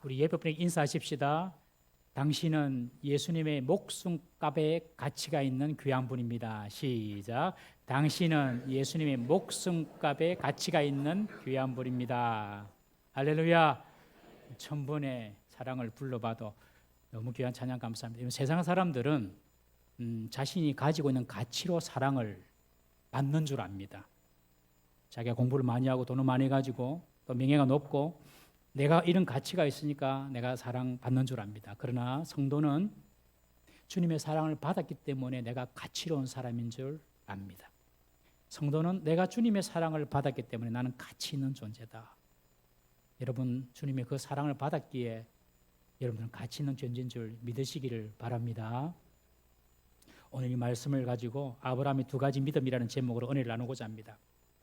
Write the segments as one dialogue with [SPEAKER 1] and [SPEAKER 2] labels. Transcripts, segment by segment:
[SPEAKER 1] 우리 예배분에게 인사하십시다. 당신은 예수님의 목숨값에 가치가 있는 귀한 분입니다. 시작. 당신은 예수님의 목숨값에 가치가 있는 귀한 분입니다. 할렐루야. 천번의 사랑을 불러봐도 너무 귀한 찬양 감사합니다. 세상 사람들은 자신이 가지고 있는 가치로 사랑을 받는 줄 압니다. 자기가 공부를 많이 하고 돈을 많이 가지고 또 명예가 높고 내가 이런 가치가 있으니까 내가 사랑받는 줄 압니다. 그러나 성도는 주님의 사랑을 받았기 때문에 내가 가치로운 사람인 줄 압니다. 성도는 내가 주님의 사랑을 받았기 때문에 나는 가치 있는 존재다. 여러분, 주님의 그 사랑을 받았기에 여러분은 가치 있는 존재인 줄 믿으시기를 바랍니다. 오늘 이 말씀을 가지고 아브라함의 두 가지 믿음이라는 제목으로 은혜를 나누고자 합니다.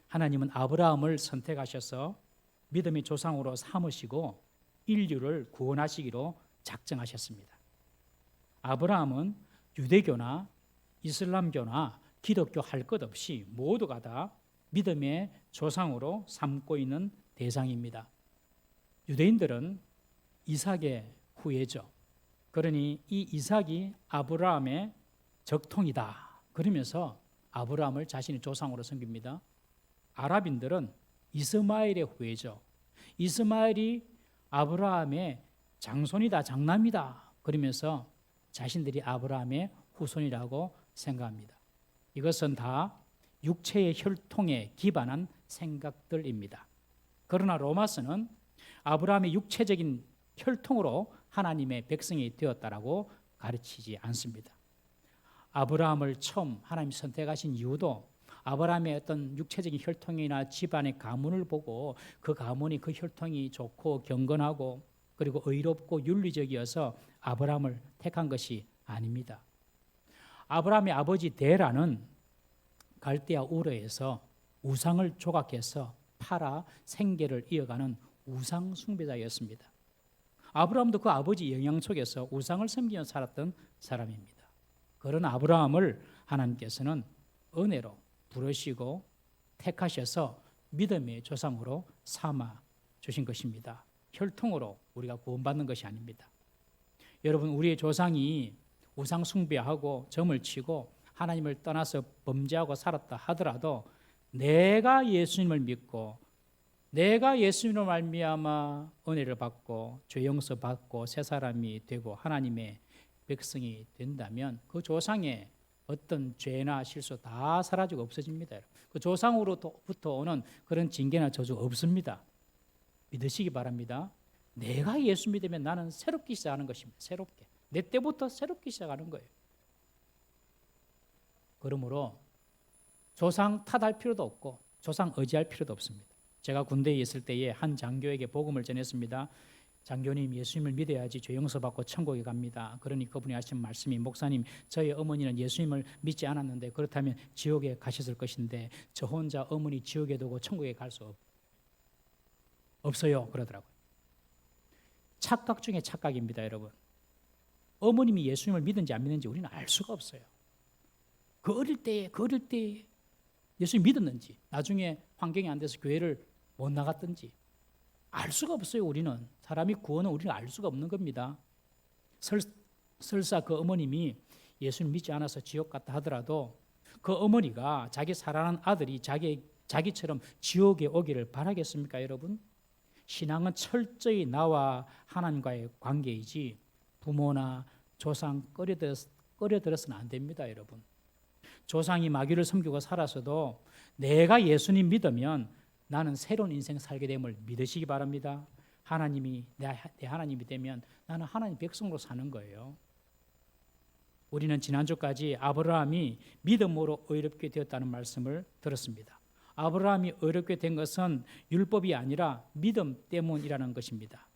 [SPEAKER 1] 하나님은 아브라함을 선택하셔서 믿음의 조상으로 삼으시고 인류를 구원하시기로 작정하셨습니다. 아브라함은 유대교나 이슬람교나 기독교 할 것 없이 모두가 다 믿음의 조상으로 삼고 있는 대상입니다. 유대인들은 이삭의 후예죠. 그러니 이 이삭이 아브라함의 적통이다. 그러면서 아브라함을 자신의 조상으로 섬깁니다. 아랍인들은 이스마엘의 후예죠. 이스마엘이 아브라함의 장손이다, 장남이다. 그러면서 자신들이 아브라함의 후손이라고 생각합니다. 이것은 다 육체의 혈통에 기반한 생각들입니다. 그러나 로마서는 아브라함의 육체적인 혈통으로 하나님의 백성이 되었다라고 가르치지 않습니다. 아브라함을 처음 하나님이 선택하신 이유도 아브라함의 어떤 육체적인 혈통이나 집안의 가문을 보고 그 가문이 그 혈통이 좋고 경건하고 그리고 의롭고 윤리적이어서 아브라함을 택한 것이 아닙니다. 아브라함의 아버지 데라는 갈대아 우르에서 우상을 조각해서 팔아 생계를 이어가는 우상 숭배자였습니다. 아브라함도 그 아버지 영향 속에서 우상을 섬기며 살았던 사람입니다. 그런 아브라함을 하나님께서는 은혜로 부르시고 택하셔서 믿음의 조상으로 삼아 주신 것입니다. 혈통으로 우리가 구원받는 것이 아닙니다. 여러분, 우리의 조상이 우상 숭배하고 점을 치고 하나님을 떠나서 범죄하고 살았다 하더라도 내가 예수님을 믿고 내가 예수님으로 말미암아 은혜를 받고 죄 용서 받고 새 사람이 되고 하나님의 백성이 된다면 그 조상의 어떤 죄나 실수 다 사라지고 없어집니다. 그 조상으로부터 오는 그런 징계나 저주 없습니다. 믿으시기 바랍니다. 내가 예수 믿으면 나는 새롭게 시작하는 것입니다. 새롭게. 내 때부터 새롭게 시작하는 거예요. 그러므로 조상 탓할 필요도 없고 조상 의지할 필요도 없습니다. 제가 군대에 있을 때에 한 장교에게 복음을 전했습니다. 장교님, 예수님을 믿어야지 죄 용서받고 천국에 갑니다. 그러니 그분이 하신 말씀이, 목사님, 저희 어머니는 예수님을 믿지 않았는데 그렇다면 지옥에 가셨을 것인데 저 혼자 어머니 지옥에 두고 천국에 갈 수 없어요. 그러더라고요. 착각 중에 착각입니다, 여러분. 어머님이 예수님을 믿는지 안 믿는지 우리는 알 수가 없어요. 그 어릴 때 예수님 믿었는지 나중에 환경이 안 돼서 교회를 못 나갔든지 알 수가 없어요. 우리는 사람이 구원은 우리는 알 수가 없는 겁니다. 설사 그 어머님이 예수를 믿지 않아서 지옥 갔다 하더라도 그 어머니가 자기 사랑하는 아들이 자기처럼 지옥에 오기를 바라겠습니까, 여러분? 신앙은 철저히 나와 하나님과의 관계이지 부모나 조상 꺼려들어서는 안 됩니다, 여러분. 조상이 마귀를 섬기고 살아서도 내가 예수님 믿으면 나는 새로운 인생 살게 됨을 믿으시기 바랍니다. 하나님이 내 하나님이 되면 나는 하나님 백성으로 사는 거예요. 우리는 지난주까지 아브라함이 믿음으로 의롭게 되었다는 말씀을 들었습니다. 아브라함이 의롭게 된 것은 율법이 아니라 믿음 때문이라는 것입니다.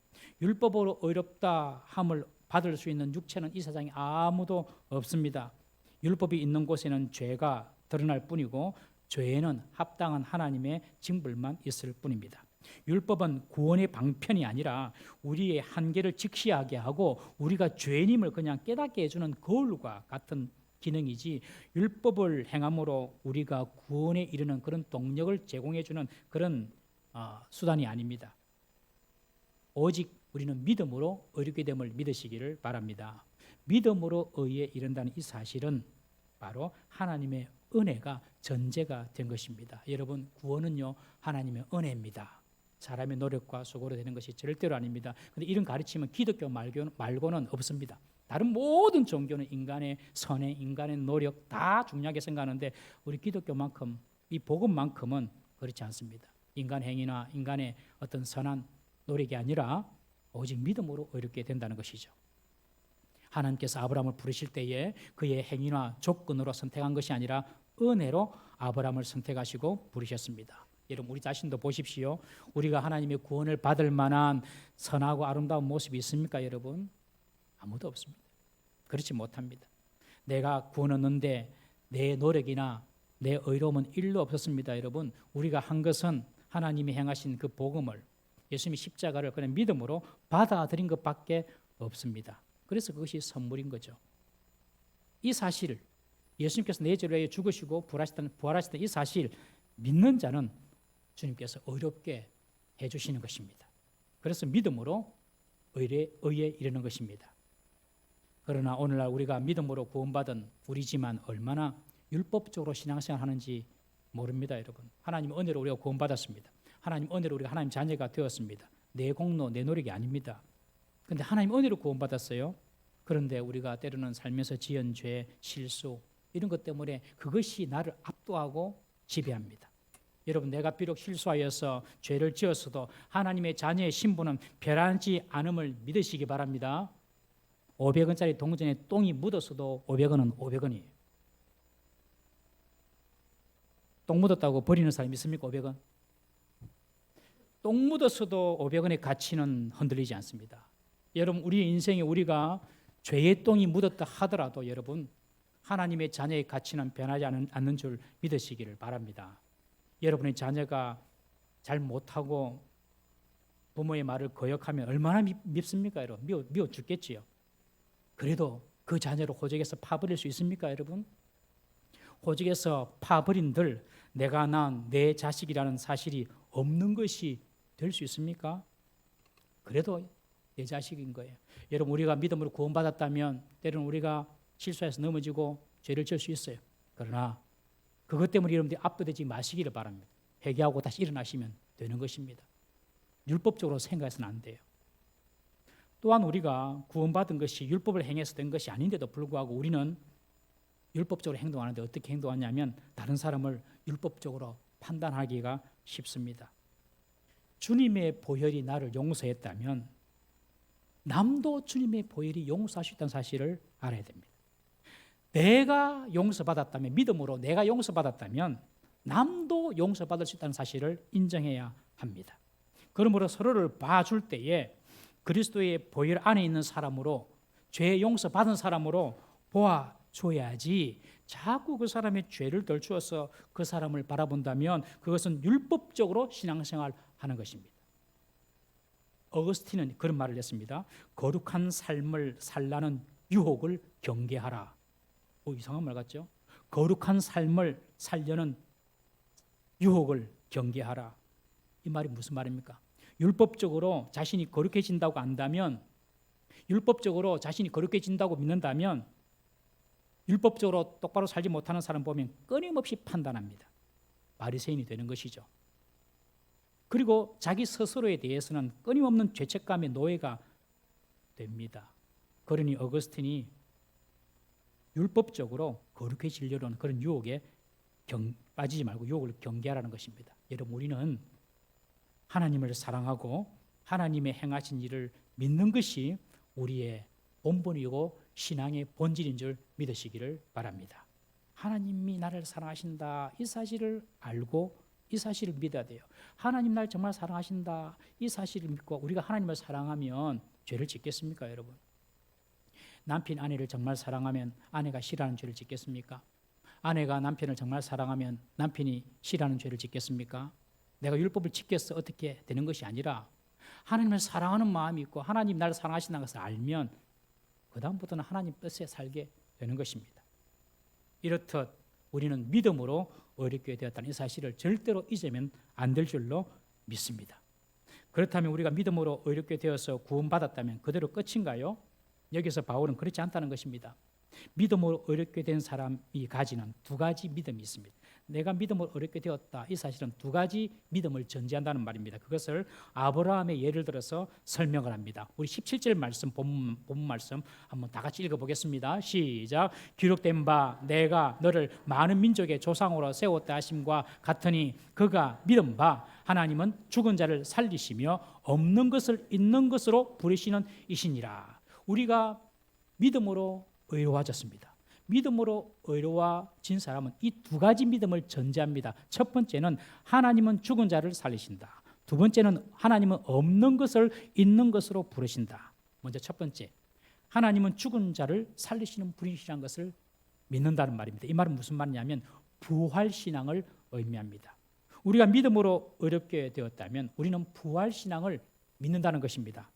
[SPEAKER 1] 율법으로 의롭다 함을 받을 수 있는 육체는 이 세상에 아무도 없습니다. 율법이 있는 곳에는 죄가 드러날 뿐이고 죄에는 합당한 하나님의 징벌만 있을 뿐입니다. 율법은 구원의 방편이 아니라 우리의 한계를 직시하게 하고 우리가 죄인임을 그냥 깨닫게 해주는 거울과 같은 기능이지 율법을 행함으로 우리가 구원에 이르는 그런 동력을 제공해주는 그런 수단이 아닙니다. 오직 우리는 믿음으로 의롭게 됨을 믿으시기를 바랍니다. 믿음으로 의에 이른다는 이 사실은 바로 하나님의 은혜가 전제가 된 것입니다. 여러분, 구원은요 하나님의 은혜입니다. 사람의 노력과 수고로 되는 것이 절대로 아닙니다. 그런데 이런 가르침은 기독교 말고는 없습니다. 다른 모든 종교는 인간의 선행, 인간의 노력 다 중요하게 생각하는데 우리 기독교만큼, 이 복음만큼은 그렇지 않습니다. 인간 행위나 인간의 어떤 선한 노력이 아니라 오직 믿음으로 의롭게 된다는 것이죠. 하나님께서 아브라함을 부르실 때에 그의 행위나 조건으로 선택한 것이 아니라 은혜로 아브라함을 선택하시고 부르셨습니다. 여러분, 우리 자신도 보십시오. 우리가 하나님의 구원을 받을 만한 선하고 아름다운 모습이 있습니까, 여러분? 아무도 없습니다. 그렇지 못합니다. 내가 구원 얻는데 내 노력이나 내 의로움은 일도 없었습니다, 여러분. 우리가 한 것은 하나님이 행하신 그 복음을, 예수님이 십자가를 그냥 믿음으로 받아들인 것밖에 없습니다. 그래서 그것이 선물인 거죠. 이 사실을, 예수님께서 내 죄를 위해 죽으시고 부활하셨던 이 사실 믿는 자는 주님께서 의롭게 해주시는 것입니다. 그래서 믿음으로 의에 이르는 것입니다. 그러나 오늘날 우리가 믿음으로 구원받은 우리지만 얼마나 율법적으로 신앙생활 하는지 모릅니다, 여러분. 하나님의 은혜로 우리가 구원받았습니다. 하나님 은혜로 우리가 하나님 자녀가 되었습니다. 내 공로, 내 노력이 아닙니다. 그런데 하나님 은혜로 구원받았어요. 그런데 우리가 때로는 살면서 지은 죄, 실수 이런 것 때문에 그것이 나를 압도하고 지배합니다. 여러분, 내가 비록 실수하여서 죄를 지었어도 하나님의 자녀의 신분은 변하지 않음을 믿으시기 바랍니다. 500원짜리 동전에 똥이 묻었어도 500원은 500원이에요. 똥 묻었다고 버리는 사람 있습니까? 500원? 똥 묻었어도 500원의 가치는 흔들리지 않습니다. 여러분, 우리 인생에 우리가 죄의 똥이 묻었다 하더라도 여러분, 하나님의 자녀의 가치는 변하지 않는 줄 믿으시기를 바랍니다. 여러분의 자녀가 잘 못하고 부모의 말을 거역하면 얼마나 밉습니까, 여러분? 미워 죽겠지요. 그래도 그 자녀를 호적에서 파버릴 수 있습니까, 여러분? 호적에서 파버린들 내가 낳은 내 자식이라는 사실이 없는 것이 될 수 있습니까? 그래도 내 자식인 거예요. 여러분, 우리가 믿음으로 구원받았다면 때로는 우리가 실수해서 넘어지고 죄를 지을 수 있어요. 그러나 그것 때문에 여러분들이 압도되지 마시기를 바랍니다. 회개하고 다시 일어나시면 되는 것입니다. 율법적으로 생각해서는 안 돼요. 또한 우리가 구원받은 것이 율법을 행해서 된 것이 아닌데도 불구하고 우리는 율법적으로 행동하는데 어떻게 행동하냐면 다른 사람을 율법적으로 판단하기가 쉽습니다. 주님의 보혈이 나를 용서했다면 남도 주님의 보혈이 용서할 수 있다는 사실을 알아야 됩니다. 내가 용서받았다면, 믿음으로 내가 용서받았다면 남도 용서받을 수 있다는 사실을 인정해야 합니다. 그러므로 서로를 봐줄 때에 그리스도의 보혈 안에 있는 사람으로, 죄 용서받은 사람으로 보아줘야지 자꾸 그 사람의 죄를 덜추어서 그 사람을 바라본다면 그것은 율법적으로 신앙생활 하는 것입니다. 어거스틴은 그런 말을 했습니다. 거룩한 삶을 살라는 유혹을 경계하라. 이상한 말 같죠? 거룩한 삶을 살려는 유혹을 경계하라. 이 말이 무슨 말입니까? 율법적으로 자신이 거룩해진다고 안다면, 율법적으로 자신이 거룩해진다고 믿는다면 율법적으로 똑바로 살지 못하는 사람 보면 끊임없이 판단합니다. 바리새인이 되는 것이죠. 그리고 자기 스스로에 대해서는 끊임없는 죄책감의 노예가 됩니다. 그러니 어거스틴이 율법적으로 거룩해지려는 그런 유혹에 빠지지 말고 유혹을 경계하라는 것입니다. 여러분, 우리는 하나님을 사랑하고 하나님의 행하신 일을 믿는 것이 우리의 본분이고 신앙의 본질인 줄 믿으시기를 바랍니다. 하나님이 나를 사랑하신다, 이 사실을 알고 이 사실을 믿어야 돼요. 하나님 날 정말 사랑하신다, 이 사실을 믿고 우리가 하나님을 사랑하면 죄를 짓겠습니까, 여러분? 남편 아내를 정말 사랑하면 아내가 싫어하는 죄를 짓겠습니까? 아내가 남편을 정말 사랑하면 남편이 싫어하는 죄를 짓겠습니까? 내가 율법을 지켜서 어떻게 되는 것이 아니라 하나님을 사랑하는 마음이 있고 하나님 나를 사랑하신다는 것을 알면 그 다음부터는 하나님 뜻에 살게 되는 것입니다. 이렇듯 우리는 믿음으로 의롭게 되었다는 이 사실을 절대로 잊으면 안 될 줄로 믿습니다. 그렇다면 우리가 믿음으로 의롭게 되어서 구원받았다면 그대로 끝인가요? 여기서 바울은 그렇지 않다는 것입니다. 믿음으로 의롭게 된 사람이 가지는 두 가지 믿음이 있습니다. 내가 믿음으로 의롭게 되었다. 이 사실은 두 가지 믿음을 전제한다는 말입니다. 그것을 아브라함의 예를 들어서 설명을 합니다. 우리 17절 말씀, 본문 말씀 한번 다 같이 읽어보겠습니다. 시작. 기록된 바 내가 너를 많은 민족의 조상으로 세웠다 하심과 같으니 그가 믿은 바 하나님은 죽은 자를 살리시며 없는 것을 있는 것으로 부르시는 이시니라. 우리가 믿음으로 의로워졌습니다. 믿음으로 의로워진 사람은 이 두 가지 믿음을 전제합니다. 첫 번째는 하나님은 죽은 자를 살리신다. 두 번째는 하나님은 없는 것을 있는 것으로 부르신다. 먼저 첫 번째, 하나님은 죽은 자를 살리시는 분이시라는 것을 믿는다는 말입니다. 이 말은 무슨 말이냐면 부활신앙을 의미합니다. 우리가 믿음으로 의롭게 되었다면 우리는 부활신앙을 믿는다는 것입니다.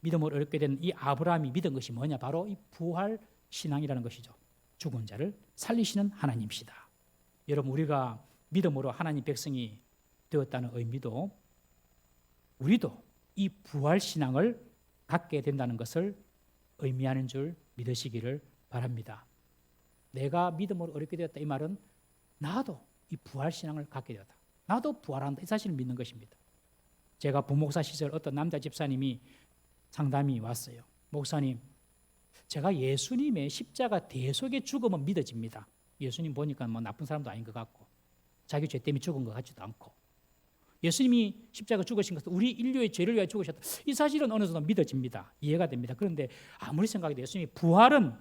[SPEAKER 1] 믿음으로 의롭게 된 이 아브라함이 믿은 것이 뭐냐? 바로 이 부활신앙이라는 것이죠. 죽은 자를 살리시는 하나님이시다. 여러분, 우리가 믿음으로 하나님 백성이 되었다는 의미도 우리도 이 부활신앙을 갖게 된다는 것을 의미하는 줄 믿으시기를 바랍니다. 내가 믿음으로 의롭게 되었다 이 말은 나도 이 부활신앙을 갖게 되었다. 나도 부활한다 이 사실을 믿는 것입니다. 제가 부목사 시절 어떤 남자 집사님이 상담이 왔어요. 목사님, 제가 예수님의 십자가 대속의 죽음은 믿어집니다. 예수님 보니까 뭐 나쁜 사람도 아닌 것 같고 자기 죄 때문에 죽은 것 같지도 않고 예수님이 십자가 죽으신 것은 우리 인류의 죄를 위하여 죽으셨다. 이 사실은 어느 정도 믿어집니다. 이해가 됩니다. 그런데 아무리 생각해도 예수님의 부활은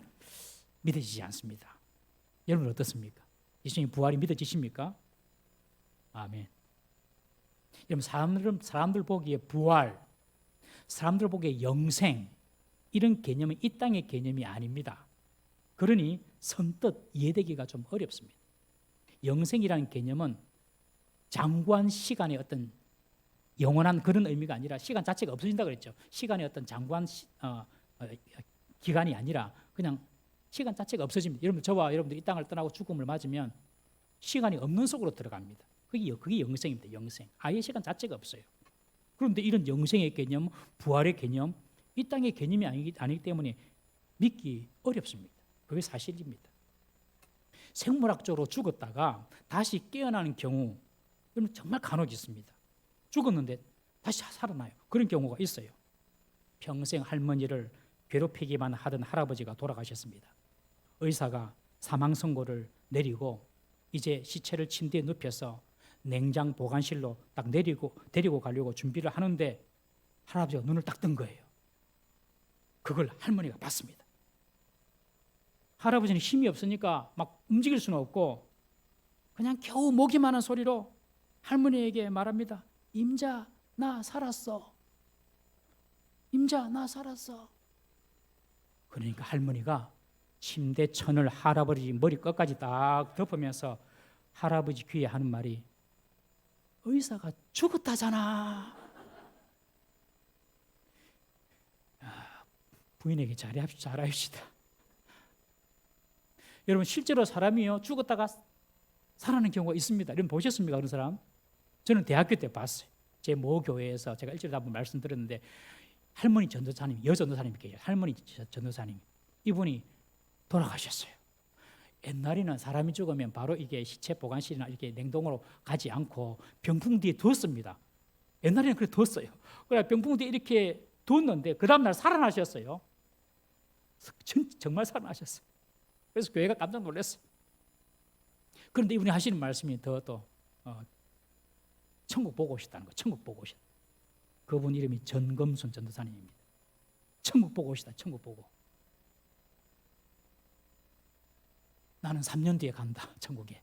[SPEAKER 1] 믿어지지 않습니다. 여러분 어떻습니까? 예수님의 부활이 믿어지십니까? 아멘. 여러분 사람들 보기에 부활, 사람들 보기에 영생 이런 개념은 이 땅의 개념이 아닙니다. 그러니 선뜻 이해되기가 좀 어렵습니다. 영생이라는 개념은 장구한 시간의 어떤 영원한 그런 의미가 아니라 시간 자체가 없어진다 그랬죠. 시간의 어떤 장구한 기간이 아니라 그냥 시간 자체가 없어집니다. 여러분 저와 여러분들 이 땅을 떠나고 죽음을 맞으면 시간이 없는 속으로 들어갑니다. 그게 영생입니다. 영생. 아예 시간 자체가 없어요. 그런데 이런 영생의 개념, 부활의 개념, 이 땅의 개념이 아니기 때문에 믿기 어렵습니다. 그게 사실입니다. 생물학적으로 죽었다가 다시 깨어나는 경우 정말 간혹 있습니다. 죽었는데 다시 살아나요. 그런 경우가 있어요. 평생 할머니를 괴롭히기만 하던 할아버지가 돌아가셨습니다. 의사가 사망 선고를 내리고 이제 시체를 침대에 눕혀서 냉장 보관실로 딱 데리고 가려고 준비를 하는데 할아버지가 눈을 딱 뜬 거예요. 그걸 할머니가 봤습니다. 할아버지는 힘이 없으니까 막 움직일 수는 없고 그냥 겨우 목이 마는 소리로 할머니에게 말합니다. 임자, 나 살았어. 임자, 나 살았어. 그러니까 할머니가 침대 천을 할아버지 머리 끝까지 딱 덮으면서 할아버지 귀에 하는 말이 의사가 죽었다잖아. 부인에게 잘하십시다. 여러분 실제로 사람이요 죽었다가 살아나는 경우가 있습니다. 여러분 보셨습니까? 그런 사람? 저는 대학교 때 봤어요. 제 모 교회에서 제가 일주일에 한번 말씀드렸는데 할머니 전도사님, 여전도사님이 계세요. 할머니 전도사님. 이분이 돌아가셨어요. 옛날에는 사람이 죽으면 바로 이게 시체 보관실이나 이렇게 냉동으로 가지 않고 병풍 뒤에 두었습니다. 옛날에는 그래 두었어요. 그래 병풍 뒤에 이렇게 두었는데 그 다음 날 살아나셨어요. 정말 살아나셨어요. 그래서 교회가 깜짝 놀랐어요. 그런데 이분이 하시는 말씀이 또 천국 보고 오셨다는 거예요. 천국 보고 오셨다. 그분 이름이 전검순 전도사님입니다. 천국 보고 오시다. 천국 보고. 나는 3년 뒤에 간다. 천국에.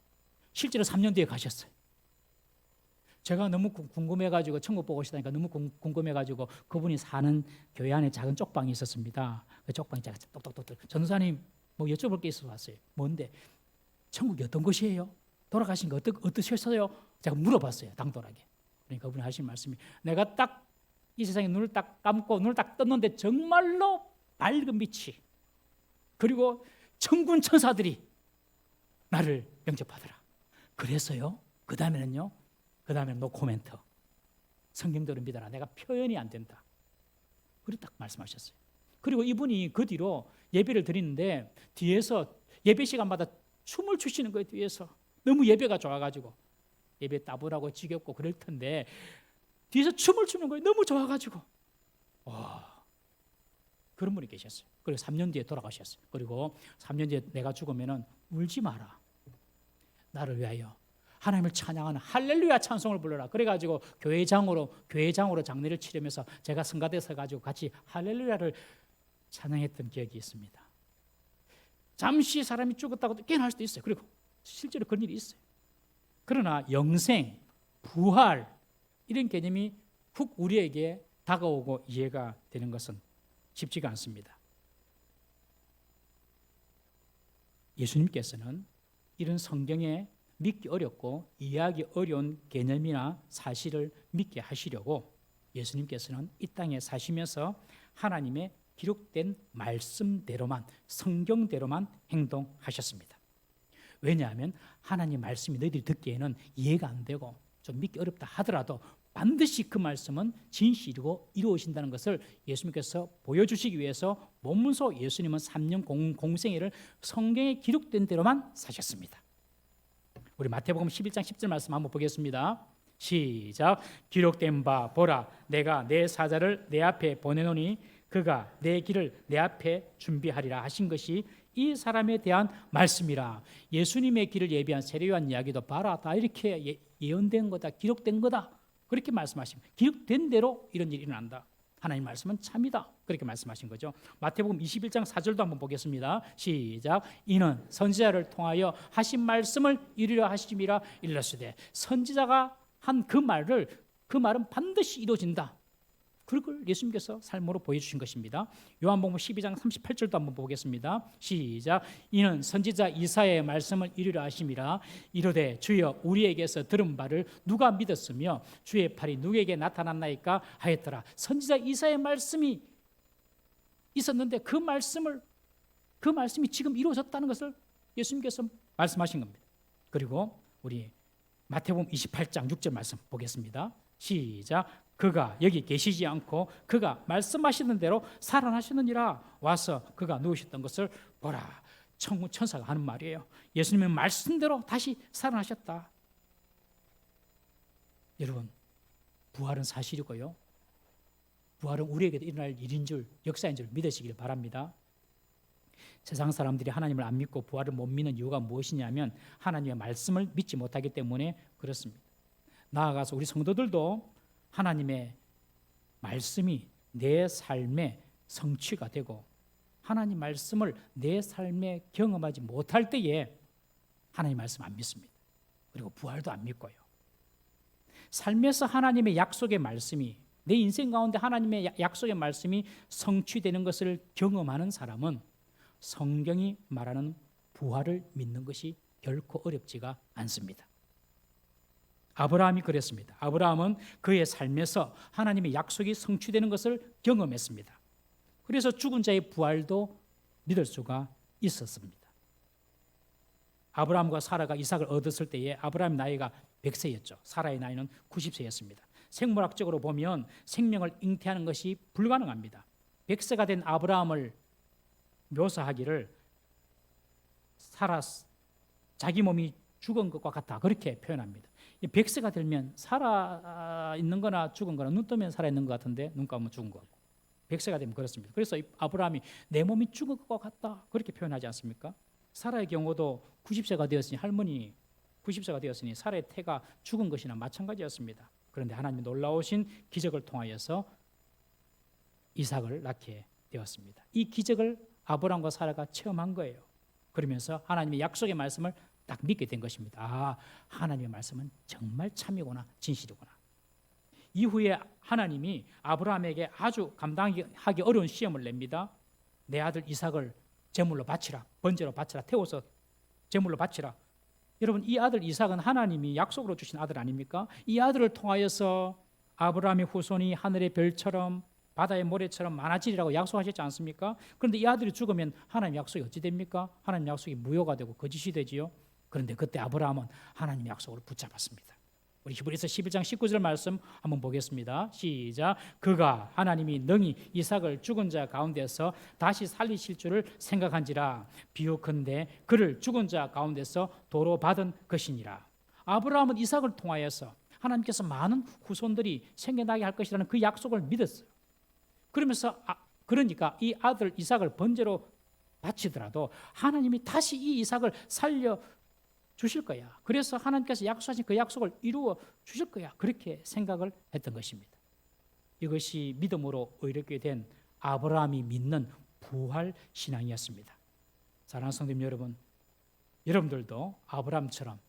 [SPEAKER 1] 실제로 3년 뒤에 가셨어요. 제가 너무 궁금해가지고 천국 보고 오시다니까 너무 궁금해가지고 그분이 사는 교회 안에 작은 쪽방이 있었습니다. 그 쪽방에 제가 똑똑똑 전도사님 뭐 여쭤볼 게 있어서 왔어요. 뭔데? 천국이 어떤 곳이에요? 돌아가신 거 어떠셨어요? 제가 물어봤어요. 당돌하게. 그러니까 그분이 하신 말씀이 내가 딱 이 세상에 눈을 딱 감고 눈을 딱 떴는데 정말로 밝은 빛이 그리고 천군 천사들이 나를 영접하더라. 그래서요. 그 다음에는 노 코멘트. 성경대로 믿어라. 내가 표현이 안 된다. 그렇게 딱 말씀하셨어요. 그리고 이분이 그 뒤로 예배를 드리는데 뒤에서 예배 시간마다 춤을 추시는 거예요. 뒤에서 너무 예배가 좋아가지고 예배 따분하고 지겹고 그럴 텐데 뒤에서 춤을 추는 거예요. 너무 좋아가지고 그런 분이 계셨어요. 그리고 3년 뒤에 돌아가셨어요. 그리고 3년 뒤에 내가 죽으면 울지 마라. 나를 위하여 하나님을 찬양하는 할렐루야 찬송을 불러라. 그래가지고 교회장으로 장례를 치르면서 제가 성가대에 서가지고 같이 할렐루야를 찬양했던 기억이 있습니다. 잠시 사람이 죽었다고 깨어날 수도 있어요. 그리고 실제로 그런 일이 있어요. 그러나 영생, 부활 이런 개념이 훅 우리에게 다가오고 이해가 되는 것은 쉽지가 않습니다. 예수님께서는 이런 성경에 믿기 어렵고 이해하기 어려운 개념이나 사실을 믿게 하시려고 예수님께서는 이 땅에 사시면서 하나님의 기록된 말씀대로만, 성경대로만 행동하셨습니다. 왜냐하면 하나님 말씀이 너희들이 듣기에는 이해가 안 되고 좀 믿기 어렵다 하더라도 반드시 그 말씀은 진실이고 이루어진다는 것을 예수님께서 보여주시기 위해서 본문서 예수님은 3년 공생애를 성경에 기록된 대로만 사셨습니다. 우리 마태복음 11장 10절 말씀 한번 보겠습니다. 시작. 기록된 바 보라 내가 내 사자를 내 앞에 보내노니 그가 내 길을 내 앞에 준비하리라 하신 것이 이 사람에 대한 말씀이라. 예수님의 길을 예비한 세례요한 이야기도 봐라 다 이렇게 예언된 거다, 기록된 거다 그렇게 말씀하십니다. 기록된 대로 이런 일이 일어난다. 하나님 말씀은 참이다 그렇게 말씀하신 거죠. 마태복음 21장 4절도 한번 보겠습니다. 시작. 이는 선지자를 통하여 하신 말씀을 이루려 하심이라 일렀으되 선지자가 한 그 말은 반드시 이루어진다. 그걸 예수님께서 삶으로 보여주신 것입니다. 요한복음 12장 38절도 한번 보겠습니다. 시작. 이는 선지자 이사야의 말씀을 이루려 하심이라 이르되 주여 우리에게서 들은 바를 누가 믿었으며 주의 팔이 누구에게 나타났나이까 하였더라. 선지자 이사야의 말씀이 있었는데 그 말씀이 지금 이루어졌다는 것을 예수님께서 말씀하신 겁니다. 그리고 우리 마태복음 28장 6절 말씀 보겠습니다. 시작. 그가 여기 계시지 않고 그가 말씀하시는 대로 살아나시느니라. 와서 그가 누우셨던 것을 보라. 천사가 하는 말이에요. 예수님의 말씀대로 다시 살아나셨다. 여러분, 부활은 사실이고요. 부활은 우리에게도 일어날 일인 줄, 역사인 줄 믿으시길 바랍니다. 세상 사람들이 하나님을 안 믿고 부활을 못 믿는 이유가 무엇이냐면 하나님의 말씀을 믿지 못하기 때문에 그렇습니다. 나아가서 우리 성도들도 하나님의 말씀이 내 삶의 성취가 되고 하나님 말씀을 내 삶에 경험하지 못할 때에 하나님 말씀 안 믿습니다. 그리고 부활도 안 믿고요. 삶에서 하나님의 약속의 말씀이 내 인생 가운데 하나님의 약속의 말씀이 성취되는 것을 경험하는 사람은 성경이 말하는 부활을 믿는 것이 결코 어렵지가 않습니다. 아브라함이 그랬습니다. 아브라함은 그의 삶에서 하나님의 약속이 성취되는 것을 경험했습니다. 그래서 죽은 자의 부활도 믿을 수가 있었습니다. 아브라함과 사라가 이삭을 얻었을 때에 아브라함의 나이가 100세였죠. 사라의 나이는 90세였습니다. 생물학적으로 보면 생명을 잉태하는 것이 불가능합니다. 100세가 된 아브라함을 묘사하기를 사라 자기 몸이 죽은 것과 같다 그렇게 표현합니다. 100세가 되면 살아있는 거나 죽은 거나 눈 뜨면 살아있는 것 같은데 눈 감으면 죽은 것 같고 100세가 되면 그렇습니다. 그래서 아브라함이 내 몸이 죽은 것 같다 그렇게 표현하지 않습니까? 사라의 경우도 90세가 되었으니 할머니 90세가 되었으니 사라의 태가 죽은 것이나 마찬가지였습니다. 그런데 하나님의 놀라우신 기적을 통하여서 이삭을 낳게 되었습니다. 이 기적을 아브라함과 사라가 체험한 거예요. 그러면서 하나님의 약속의 말씀을 딱 믿게 된 것입니다. 아, 하나님의 말씀은 정말 참이구나, 진실이구나. 이후에 하나님이 아브라함에게 아주 감당하기 어려운 시험을 냅니다. 내 아들 이삭을 제물로 바치라, 번제로 바치라, 태워서 제물로 바치라. 여러분, 이 아들 이삭은 하나님이 약속으로 주신 아들 아닙니까? 이 아들을 통하여서 아브라함의 후손이 하늘의 별처럼 바다의 모래처럼 많아지리라고 약속하셨지 않습니까? 그런데 이 아들이 죽으면 하나님 약속이 어찌 됩니까? 하나님 약속이 무효가 되고 거짓이 되지요. 그런데 그때 아브라함은 하나님의 약속을 붙잡았습니다. 우리 히브리서 11장 19절 말씀 한번 보겠습니다. 시작. 그가 하나님이 능히 이삭을 죽은 자 가운데서 다시 살리실 줄을 생각한지라 비유컨대 그를 죽은 자 가운데서 도로 받은 것이니라. 아브라함은 이삭을 통하여서 하나님께서 많은 후손들이 생겨나게 할 것이라는 그 약속을 믿었어요. 그러니까 이 아들 이삭을 번제로 바치더라도 하나님이 다시 이 이삭을 살려 주실 거야. 그래서 하나님께서 약속하신 그 약속을 이루어 주실 거야. 그렇게 생각을 했던 것입니다. 이것이 믿음으로 의롭게 된 아브라함이 믿는 부활 신앙이었습니다. 사랑하는 성도님 여러분, 여러분들도 아브라함처럼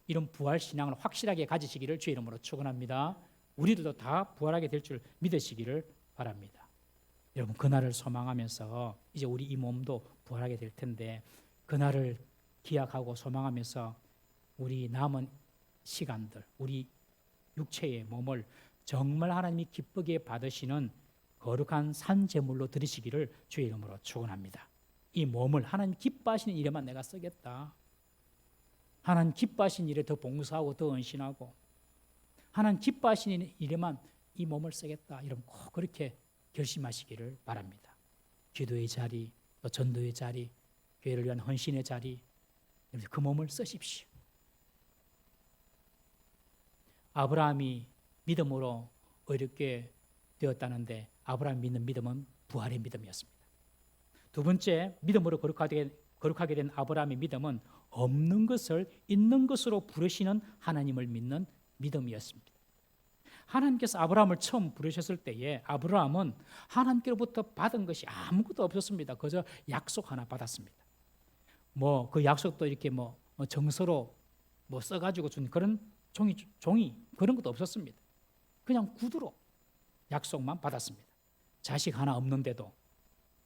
[SPEAKER 1] 이런 부활 신앙을 확실하게 가지시기를 주의 이름으로 축원합니다. 우리들도 다 부활하게 될 줄 믿으시기를 바랍니다. 여러분, 그날을 소망하면서 이제 우리 이 몸도 부활하게 될 텐데 그날을 기약하고 소망하면서 우리 남은 시간들, 우리 육체의 몸을 정말 하나님이 기쁘게 받으시는 거룩한 산제물로 드리시기를 주의 이름으로 축원합니다. 이 몸을 하나님 기뻐하시는 일에만 내가 쓰겠다. 하나님 기뻐하시는 일에 더 봉사하고 더 헌신하고 하나님 기뻐하시는 일에만 이 몸을 쓰겠다. 여러분 꼭 그렇게 결심하시기를 바랍니다. 기도의 자리, 또 전도의 자리, 교회를 위한 헌신의 자리, 그 몸을 쓰십시오. 아브라함이 믿음으로 의롭게 되었다는데 아브라함이 믿는 믿음은 부활의 믿음이었습니다. 두 번째, 믿음으로 거룩하게 된 아브라함의 믿음은 없는 것을 있는 것으로 부르시는 하나님을 믿는 믿음이었습니다. 하나님께서 아브라함을 처음 부르셨을 때에 아브라함은 하나님께로부터 받은 것이 아무것도 없었습니다. 그저 약속 하나 받았습니다. 그 약속도 이렇게 정서로 써가지고 준 그런 종이 그런 것도 없었습니다. 그냥 구두로 약속만 받았습니다. 자식 하나 없는데도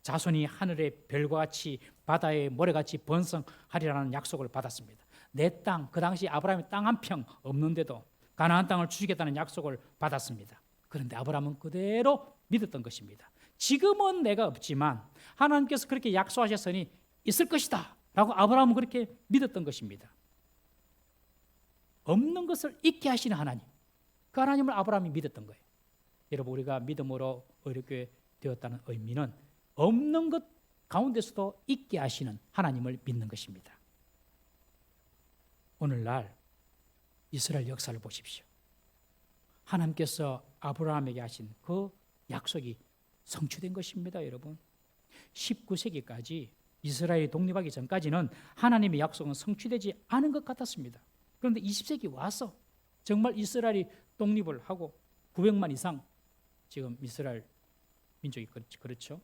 [SPEAKER 1] 자손이 하늘의 별과 같이 바다의 모래같이 번성하리라는 약속을 받았습니다. 내 땅, 그 당시 아브라함이 땅 한 평 없는데도 가나안 땅을 주시겠다는 약속을 받았습니다. 그런데 아브라함은 그대로 믿었던 것입니다. 지금은 내가 없지만 하나님께서 그렇게 약속하셨으니 있을 것이다 라고 아브라함은 그렇게 믿었던 것입니다. 없는 것을 있게 하시는 하나님, 그 하나님을 아브라함이 믿었던 거예요. 여러분, 우리가 믿음으로 의롭게 되었다는 의미는 없는 것 가운데서도 있게 하시는 하나님을 믿는 것입니다. 오늘날 이스라엘 역사를 보십시오. 하나님께서 아브라함에게 하신 그 약속이 성취된 것입니다. 여러분, 19세기까지 이스라엘이 독립하기 전까지는 하나님의 약속은 성취되지 않은 것 같았습니다. 그런데 20세기 와서 정말 이스라엘이 독립을 하고 900만 이상 지금 이스라엘 민족이 그렇죠.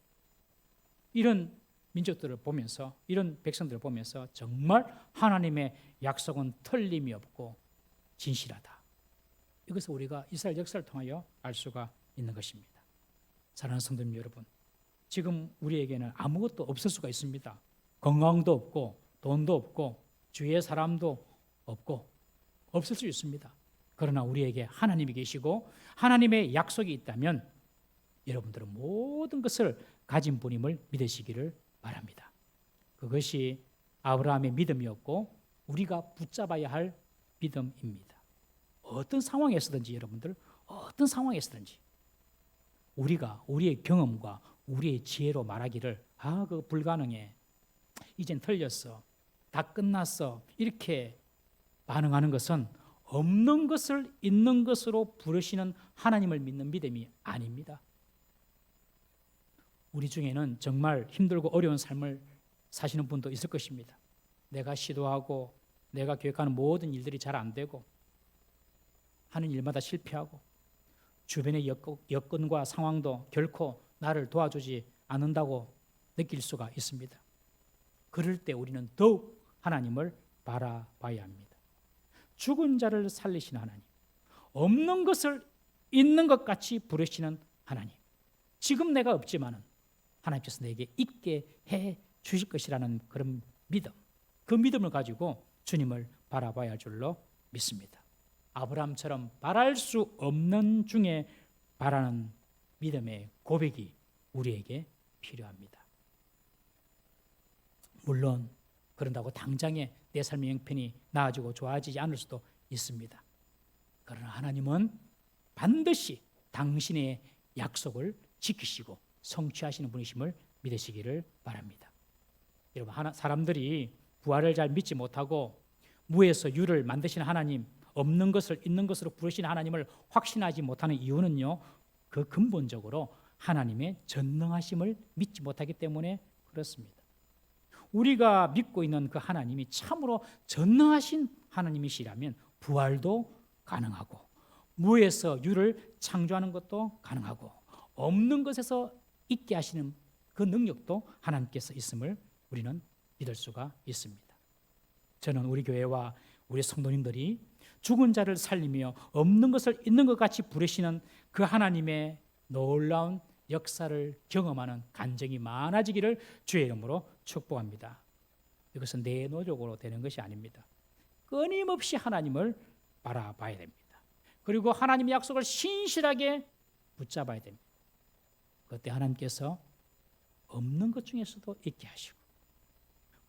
[SPEAKER 1] 이런 민족들을 보면서, 이런 백성들을 보면서 정말 하나님의 약속은 틀림이 없고 진실하다. 이것을 우리가 이스라엘 역사를 통하여 알 수가 있는 것입니다. 사랑하는 성도님 여러분, 지금 우리에게는 아무것도 없을 수가 있습니다. 건강도 없고 돈도 없고 주위의 사람도 없고 없을 수 있습니다. 그러나 우리에게 하나님이 계시고 하나님의 약속이 있다면 여러분들은 모든 것을 가진 분임을 믿으시기를 바랍니다. 그것이 아브라함의 믿음이었고 우리가 붙잡아야 할 믿음입니다. 어떤 상황에서든지 여러분들, 어떤 상황에서든지 우리가 우리의 경험과 우리의 지혜로 말하기를 그거 불가능해, 이젠 틀렸어, 다 끝났어, 이렇게 반응하는 것은 없는 것을 있는 것으로 부르시는 하나님을 믿는 믿음이 아닙니다. 우리 중에는 정말 힘들고 어려운 삶을 사시는 분도 있을 것입니다. 내가 시도하고 내가 계획하는 모든 일들이 잘 안 되고 하는 일마다 실패하고 주변의 여건과 상황도 결코 나를 도와주지 않는다고 느낄 수가 있습니다. 그럴 때 우리는 더욱 하나님을 바라봐야 합니다. 죽은 자를 살리시는 하나님, 없는 것을 있는 것 같이 부르시는 하나님, 지금 내가 없지만은 하나님께서 내게 있게 해 주실 것이라는 그런 믿음, 그 믿음을 가지고 주님을 바라봐야 할 줄로 믿습니다. 아브라함처럼 바랄 수 없는 중에 바라는 믿음의 고백이 우리에게 필요합니다. 물론 그런다고 당장에 내 삶의 형편이 나아지고 좋아지지 않을 수도 있습니다. 그러나 하나님은 반드시 당신의 약속을 지키시고 성취하시는 분이심을 믿으시기를 바랍니다. 여러분, 사람들이 부활을 잘 믿지 못하고 무에서 유를 만드신 하나님, 없는 것을 있는 것으로 부르신 하나님을 확신하지 못하는 이유는요, 그 근본적으로 하나님의 전능하심을 믿지 못하기 때문에 그렇습니다. 우리가 믿고 있는 그 하나님이 참으로 전능하신 하나님이시라면 부활도 가능하고 무에서 유를 창조하는 것도 가능하고 없는 것에서 있게 하시는 그 능력도 하나님께서 있음을 우리는 믿을 수가 있습니다. 저는 우리 교회와 우리 성도님들이 죽은 자를 살리며 없는 것을 있는 것 같이 부르시는 그 하나님의 놀라운 역사를 경험하는 간증이 많아지기를 주의 이름으로 축복합니다. 이것은 내 노력으로 되는 것이 아닙니다. 끊임없이 하나님을 바라봐야 됩니다. 그리고 하나님의 약속을 신실하게 붙잡아야 됩니다. 그때 하나님께서 없는 것 중에서도 있게 하시고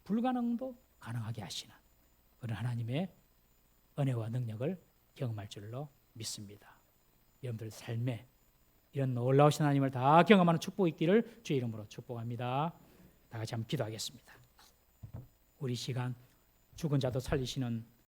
[SPEAKER 1] 불가능도 가능하게 하시는 그런 하나님의 은혜와 능력을 경험할 줄로 믿습니다. 여러분들 삶에 이런 놀라우신 하나님을 다 경험하는 축복이 있기를 주의 이름으로 축복합니다. 다 같이 한번 기도하겠습니다. 우리 시간 죽은 자도 살리시는